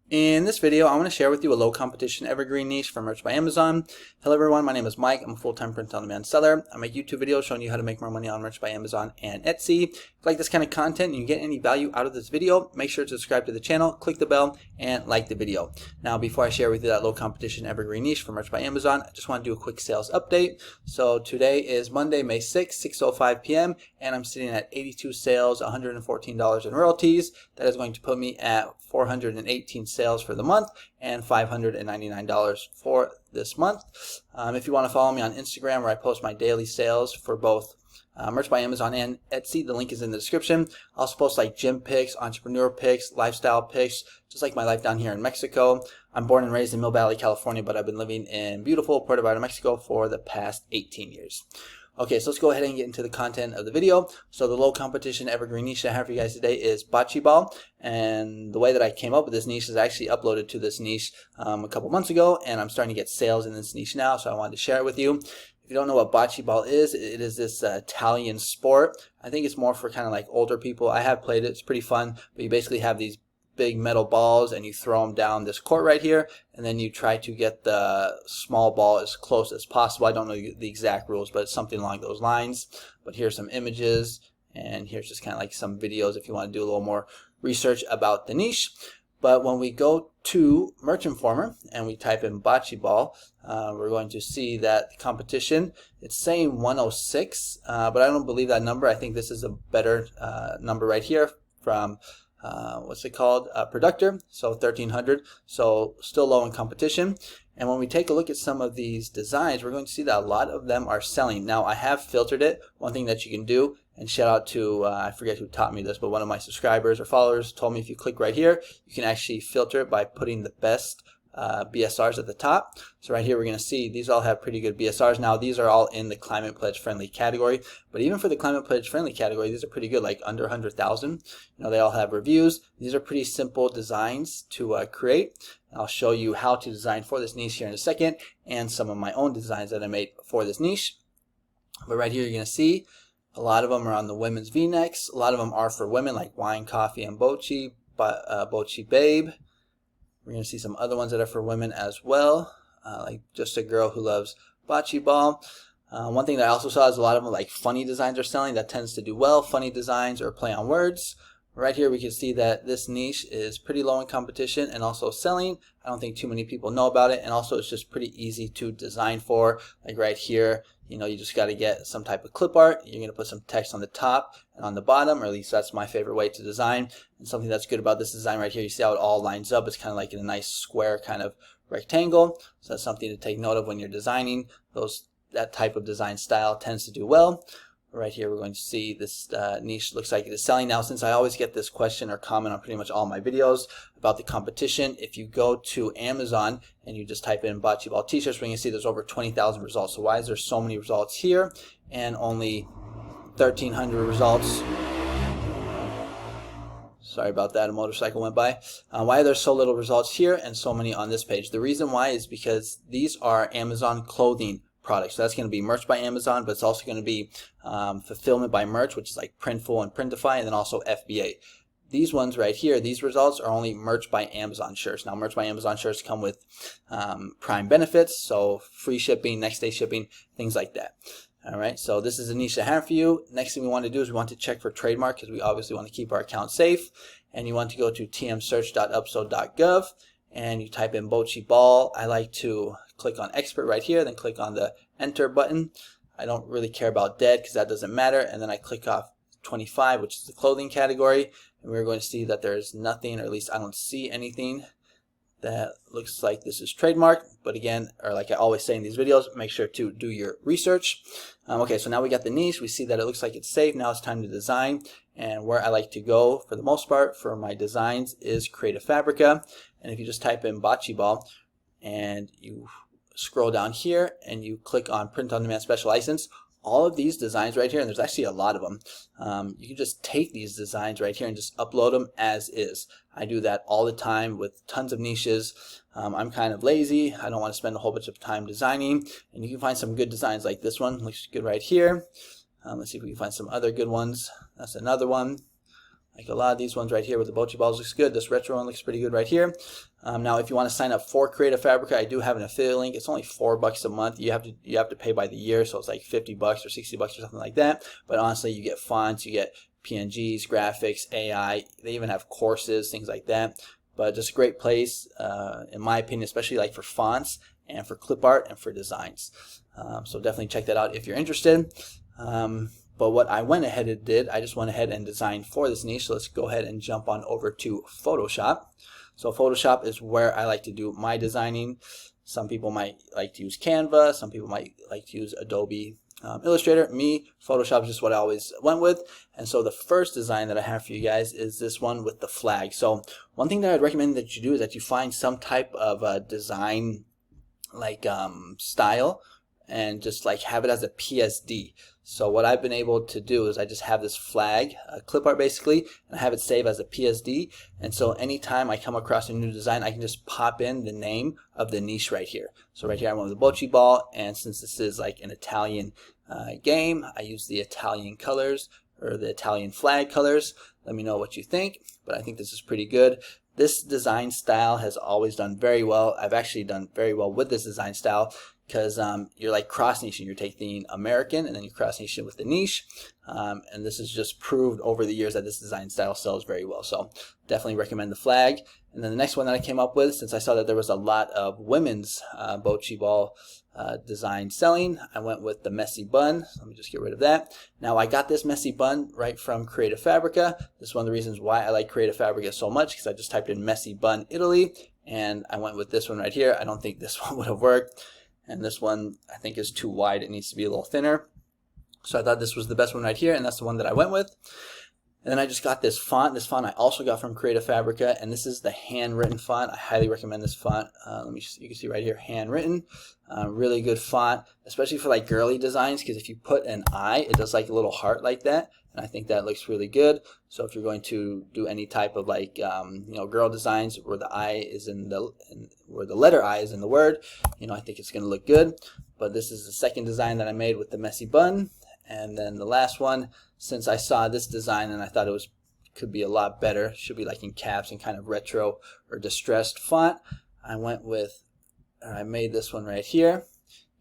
In this video, I want to share with you a low competition evergreen niche for merch by Amazon. Hello everyone, my name is Mike. I'm a full-time print-on-demand seller. I make YouTube videos showing you how to make more money on merch by Amazon and Etsy. If you like this kind of content and you get any value out of this video, make sure to subscribe to the channel, click the bell, and like the video. Now, before I share with you that low competition evergreen niche for merch by Amazon, I just want to do a quick sales update. So today is Monday, May 6th, 6:05 p.m., and I'm sitting at 82 sales, $114 in royalties. That is going to put me at 418 sales for the month and $599 for this month. If you want to follow me on Instagram, where I post my daily sales for both merch by Amazon and Etsy, the link is in the description. I also post like gym pics, entrepreneur pics, lifestyle pics, just like my life down here in Mexico. I'm born and raised in Mill Valley, California, but I've been living in beautiful Puerto Vallarta, Mexico for the past 18 years. Okay, so let's go ahead and get into the content of the video. So the low competition evergreen niche I have for you guys today is bocce ball. And the way that I came up with this niche is I actually uploaded to this niche a couple months ago, and I'm starting to get sales in this niche now, so I wanted to share it with you. If you don't know what bocce ball is, it is this Italian sport. I think it's more for kind of like older people. I have played it. It's pretty fun, but you basically have these big metal balls and you throw them down this court right here, and then you try to get the small ball as close as possible. I don't know the exact rules, but it's something along those lines. But here's some images, and here's just kind of like some videos if you want to do a little more research about the niche. But when we go to Merch Informer and we type in bocce ball, we're going to see that the competition, it's saying 106, but I don't believe that number. I think this is a better number right here from what's it called, Productor, so 1300, so still low in competition. And when we take a look at some of these designs, we're going to see that a lot of them are selling. Now, I have filtered it. One thing that you can do, and shout out to I forget who taught me this, but one of my subscribers or followers told me if you click right here, you can actually filter it by putting the best BSRs at the top. So right here we're going to see these all have pretty good BSRs. Now these are all in the climate pledge friendly category, but even for the climate pledge friendly category, these are pretty good, like under 100,000. You know, they all have reviews. These are pretty simple designs to create. I'll show you how to design for this niche here in a second, and some of my own designs that I made for this niche. But right here you're going to see a lot of them are on the women's V-necks. A lot of them are for women, like wine, coffee, and bocce, bocce babe. We're going to see some other ones that are for women as well, like just a girl who loves bocce ball. One thing that I also saw is a lot of them like funny designs are selling. That tends to do well, funny designs or play on words. Right here we can see that this niche is pretty low in competition and also selling. I don't think too many people know about it, and also it's just pretty easy to design for. Like right here, you know, you just got to get some type of clip art. You're going to put some text on the top and on the bottom, or at least that's my favorite way to design. And something that's good about this design right here, you see how it all lines up. It's kind of like in a nice square kind of rectangle. So that's something to take note of when you're designing. That type of design style tends to do well. Right here we're going to see this niche looks like it is selling. Now, since I always get this question or comment on pretty much all my videos about the competition, if you go to Amazon and you just type in bocce ball t-shirts, we're going to see there's over 20,000 results. So why is there so many results here and only 1,300 results? Sorry about that, a motorcycle went by. Why are there so little results here and so many on this page? The reason why is because these are Amazon clothing products. So that's going to be merch by Amazon, but it's also going to be fulfillment by merch, which is like Printful and Printify, and then also FBA. These ones right here, these results are only merch by Amazon shirts. Now, merch by Amazon shirts come with Prime benefits, so free shipping, next day shipping, things like that. All right, so this is a niche I have for you. Next thing we want to do is we want to check for trademark, because we obviously want to keep our account safe. And you want to go to tmsearch.upso.gov and you type in bocce ball. I like to click on expert right here, then click on the enter button. I don't really care about dead because that doesn't matter. And then I click off 25, which is the clothing category. And we're going to see that there's nothing, or at least I don't see anything that looks like this is trademark. But again, or like I always say in these videos, make sure to do your research. Okay, so now we got the niche. We see that it looks like it's safe. Now it's time to design. And where I like to go for the most part for my designs is Creative Fabrica. And if you just type in bocce ball and you scroll down here and you click on print on demand special license, all of these designs right here, and there's actually a lot of them, you can just take these designs right here and just upload them as is. I do that all the time with tons of niches. I'm kind of lazy. I don't want to spend a whole bunch of time designing, and you can find some good designs like this one. Looks good right here. Let's see if we can find some other good ones. That's another one. Like a lot of these ones right here with the Bochi balls looks good. This retro one looks pretty good right here. Now, if you want to sign up for Creative Fabrica, I do have an affiliate link. It's only $4 a month. You have to pay by the year, so it's like $50 or $60 or something like that. But honestly, you get fonts, you get PNGs, graphics, AI. They even have courses, things like that. But just a great place, in my opinion, especially like for fonts and for clip art and for designs. So definitely check that out if you're interested. But what I went ahead and did, I just went ahead and designed for this niche. So let's go ahead and jump on over to Photoshop. So Photoshop is where I like to do my designing. Some people might like to use Canva. Some people might like to use Adobe Illustrator. Me, Photoshop is just what I always went with. And so the first design that I have for you guys is this one with the flag. So one thing that I'd recommend that you do is that you find some type of design like style and just like have it as a PSD. So what I've been able to do is I just have this flag, clip art basically, and I have it save as a PSD. And so anytime I come across a new design, I can just pop in the name of the niche right here. So right here I went with the Bochi ball, and since this is like an Italian game, I use the Italian colors or the Italian flag colors. Let me know what you think, but I think this is pretty good. This design style has always done very well. I've actually done very well with this design style because you're like cross-niching. You're taking American and then you cross-niching with the niche. And this is just proved over the years that this design style sells very well. So definitely recommend the flag. And then the next one that I came up with, since I saw that there was a lot of women's Bochi ball design selling, I went with the messy bun. So let me just get rid of that. Now I got this messy bun right from Creative Fabrica. This is one of the reasons why I like Creative Fabrica so much, because I just typed in messy bun Italy and I went with this one right here. I don't think this one would have worked. And this one I think is too wide. It needs to be a little thinner. So I thought this was the best one right here, and that's the one that I went with. And then I just got this font. This font I also got from Creative Fabrica, and this is the handwritten font. I highly recommend this font. You can see right here, handwritten. Really good font, especially for like girly designs, because if you put an eye, it does like a little heart like that, and I think that looks really good. So if you're going to do any type of like girl designs where the eye is where the letter I is in the word, I think it's going to look good. But this is the second design that I made with the messy bun. And then the last one, since I saw this design and I thought it could be a lot better, should be like in caps and kind of retro or distressed font, I made this one right here.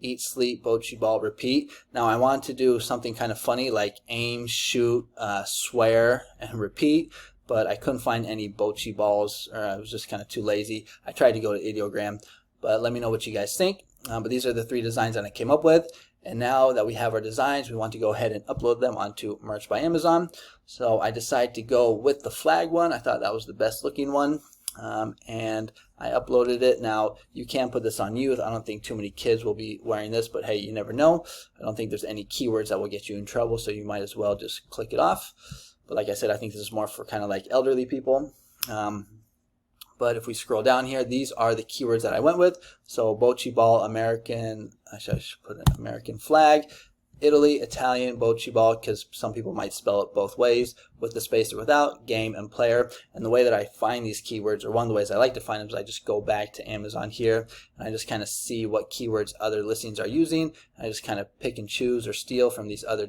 Eat, sleep, Bochi ball, repeat. Now I wanted to do something kind of funny like aim, shoot, swear, and repeat, but I couldn't find any Bochi balls, or I was just kind of too lazy. I tried to go to ideogram, but let me know what you guys think. But these are the three designs that I came up with. And now that we have our designs, we want to go ahead and upload them onto Merch by Amazon. So I decided to go with the flag one. I thought that was the best looking one. And I uploaded it. Now, you can put this on youth. I don't think too many kids will be wearing this, but hey, you never know. I don't think there's any keywords that will get you in trouble, so you might as well just click it off. But like I said, I think this is more for kind of like elderly people. But if we scroll down here, these are the keywords that I went with. So Bochi ball, American, I should put an American flag, Italy, Italian, Bochi ball, because some people might spell it both ways, with the space or without, game, and player. And the way that I find these keywords, or one of the ways I like to find them, is I just go back to Amazon here, and I just kind of see what keywords other listings are using. I just kind of pick and choose or steal from these other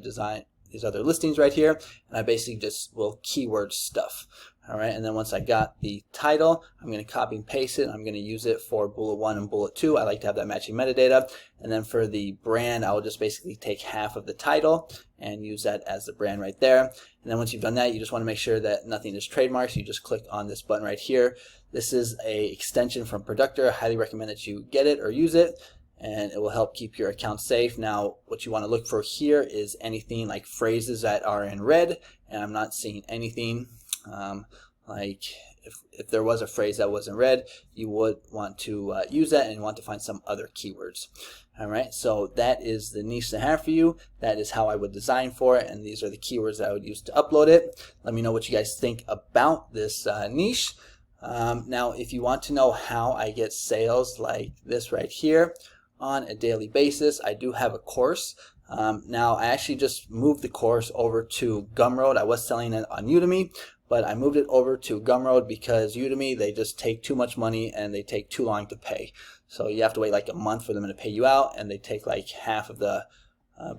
listings right here, and I basically just will keyword stuff. Alright, and then once I got the title, I'm going to copy and paste it. I'm going to use it for bullet 1 and bullet 2. I like to have that matching metadata. And then for the brand, I will just basically take half of the title and use that as the brand right there. And then once you've done that, you just want to make sure that nothing is trademarked. So you just click on this button right here. This is a extension from Productor. I highly recommend that you get it or use it, and it will help keep your account safe. Now, what you want to look for here is anything like phrases that are in red, and I'm not seeing anything. Like if there was a phrase that wasn't red, you would want to use that, and you want to find some other keywords. Alright, so that is the niche that I have for you. That is how I would design for it, and these are the keywords that I would use to upload it. Let me know what you guys think about this niche. Now, if you want to know how I get sales like this right here on a daily basis, I do have a course. Now, I actually just moved the course over to Gumroad. I was selling it on Udemy, but I moved it over to Gumroad because Udemy, they just take too much money and they take too long to pay. So you have to wait like a month for them to pay you out, and they take like half of the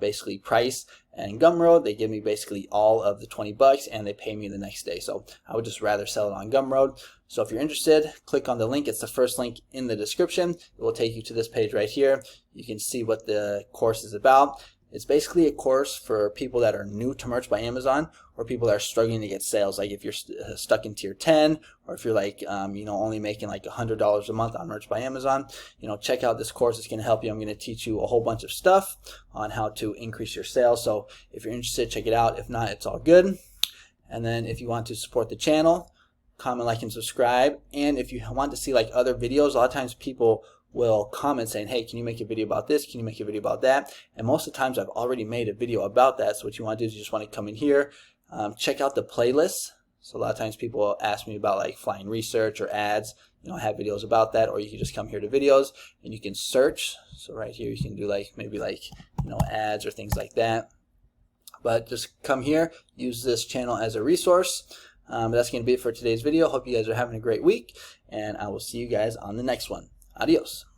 basically price. And Gumroad, they give me basically all of the 20 bucks and they pay me the next day. So I would just rather sell it on Gumroad. So if you're interested, click on the link. It's the first link in the description. It will take you to this page right here. You can see what the course is about. It's basically a course for people that are new to Merch by Amazon, or people that are struggling to get sales. Like if you're stuck in tier 10, or if you're like, only making like $100 a month on Merch by Amazon, check out this course. It's going to help you. I'm going to teach you a whole bunch of stuff on how to increase your sales. So if you're interested, check it out. If not, it's all good. And then if you want to support the channel, comment, like, and subscribe. And if you want to see like other videos, a lot of times people will comment saying, hey, can you make a video about this? Can you make a video about that? And most of the times I've already made a video about that. So what you want to do is you just want to come in here, check out the playlist. So a lot of times people will ask me about like flying research or ads. I have videos about that, or you can just come here to videos and you can search. So right here you can do like maybe like ads or things like that. But just come here, use this channel as a resource. That's going to be it for today's video. Hope you guys are having a great week, and I will see you guys on the next one. Adios.